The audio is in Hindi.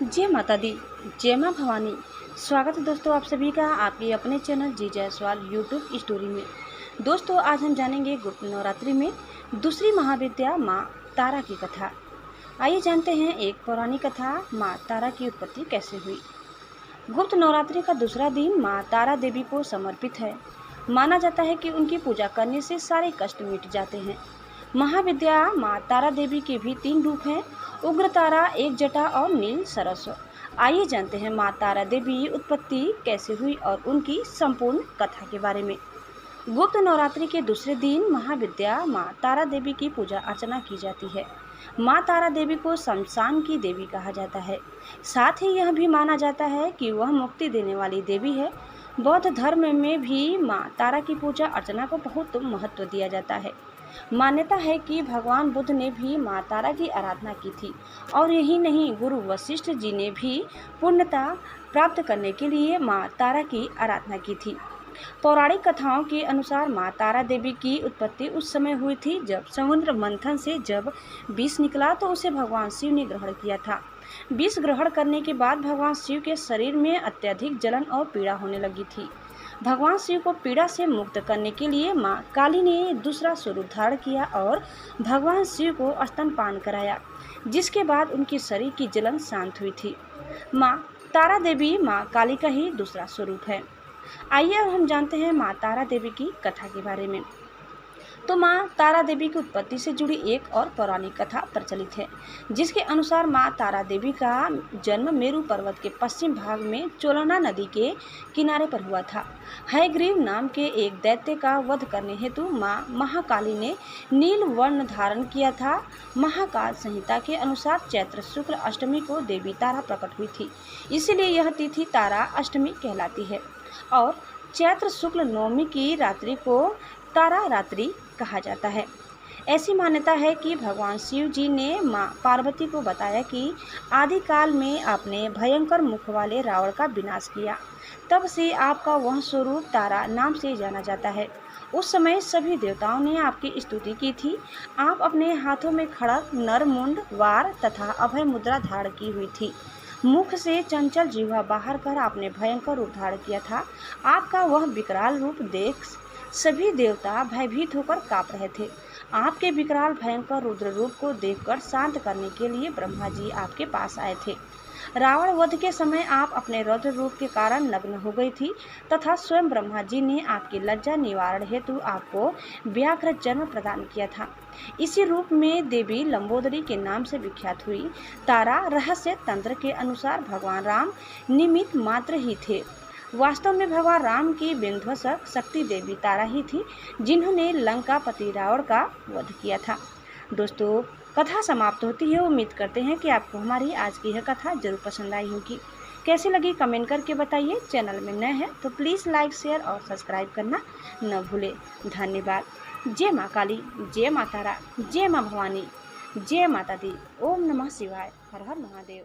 जय माता दी, जय माँ भवानी। स्वागत है दोस्तों आप सभी का आपके अपने चैनल जी जायसवाल यूट्यूब स्टोरी में। दोस्तों आज हम जानेंगे गुप्त नवरात्रि में दूसरी महाविद्या माँ तारा की कथा। आइए जानते हैं एक पौराणिक कथा माँ तारा की उत्पत्ति कैसे हुई। गुप्त नवरात्रि का दूसरा दिन माँ तारा देवी को समर्पित है। माना जाता है कि उनकी पूजा करने से सारे कष्ट मिट जाते हैं। महाविद्या माँ तारा देवी के भी 3 रूप हैं, उग्र तारा, एक जटा और नील सरस। आइए जानते हैं माँ तारा देवी उत्पत्ति कैसे हुई और उनकी संपूर्ण कथा के बारे में। गुप्त नवरात्रि के दूसरे दिन महाविद्या माँ तारा देवी की पूजा अर्चना की जाती है। माँ तारा देवी को शमशान की देवी कहा जाता है। साथ ही यह भी माना जाता है कि वह मुक्ति देने वाली देवी है। बौद्ध धर्म में भी माँ तारा की पूजा अर्चना को बहुत महत्व दिया जाता है। मान्यता है कि भगवान बुद्ध ने भी माँ तारा की आराधना की थी और यही नहीं, गुरु वशिष्ठ जी ने भी पूर्णता प्राप्त करने के लिए माँ तारा की आराधना की थी। पौराणिक कथाओं के अनुसार माँ तारा देवी की उत्पत्ति उस समय हुई थी जब समुद्र मंथन से जब विष निकला तो उसे भगवान शिव ने ग्रहण किया था। विष ग्रहण करने के बाद भगवान शिव के शरीर में अत्यधिक जलन और पीड़ा होने लगी थी। भगवान शिव को पीड़ा से मुक्त करने के लिए माँ काली ने दूसरा स्वरूप धारण किया और भगवान शिव को स्तनपान कराया, जिसके बाद उनके शरीर की जलन शांत हुई थी। माँ तारा देवी माँ काली का ही दूसरा स्वरूप है। आइए अब हम जानते हैं माँ तारा देवी की कथा के बारे में। तो माँ तारा देवी की उत्पत्ति से जुड़ी एक और पौराणिक कथा प्रचलित है, जिसके अनुसार माँ तारा देवी का जन्म मेरु पर्वत के पश्चिम भाग में चोलना नदी के किनारे पर हुआ था। हयग्रीव नाम के एक दैत्य का वध करने हेतु माँ महाकाली ने नील वर्ण धारण किया था। महाकाल संहिता के अनुसार चैत्र शुक्ल अष्टमी को देवी तारा प्रकट हुई थी, इसीलिए यह तिथि तारा अष्टमी कहलाती है और चैत्र शुक्ल नवमी की रात्रि को तारा रात्रि कहा जाता है। ऐसी मान्यता है कि भगवान शिव जी ने माँ पार्वती को बताया कि आदिकाल में आपने भयंकर मुख वाले रावण का विनाश किया, तब से आपका वह स्वरूप तारा नाम से जाना जाता है। उस समय सभी देवताओं ने आपकी स्तुति की थी। आप अपने हाथों में खड़ग, नरमुंड, वार तथा अभय मुद्रा धारण की हुई थी। मुख से चंचल जीवा बाहर कर आपने भयंकर रूप धारण किया था। आपका वह विकराल रूप देख सभी देवता भयभीत होकर कांप रहे थे। आपके विकराल भयंकर रुद्र रूप को देखकर शांत करने के लिए ब्रह्मा जी आपके पास आए थे। रावण वध के समय आप अपने रौद्र रूप के कारण नग्न हो गई थी तथा स्वयं ब्रह्मा जी ने आपकी लज्जा निवारण हेतु आपको व्याघ्र जन्म प्रदान किया था। इसी रूप में देवी लंबोदरी के नाम से विख्यात हुई। तारा रहस्य तंत्र के अनुसार भगवान राम निमित्त मात्र ही थे। वास्तव में भगवान राम की विध्वंसक शक्ति देवी तारा ही थी, जिन्होंने लंकापति रावण का वध किया था। दोस्तों कथा समाप्त होती है। उम्मीद करते हैं कि आपको हमारी आज की यह कथा जरूर पसंद आई होगी। कैसी लगी कमेंट करके बताइए। चैनल में नए हैं तो प्लीज़ लाइक, शेयर और सब्सक्राइब करना न भूलें। धन्यवाद। जय माँ काली, जय माँ तारा, जय माँ भवानी, जय माता दी। ओम नमः शिवाय। हर हर महादेव।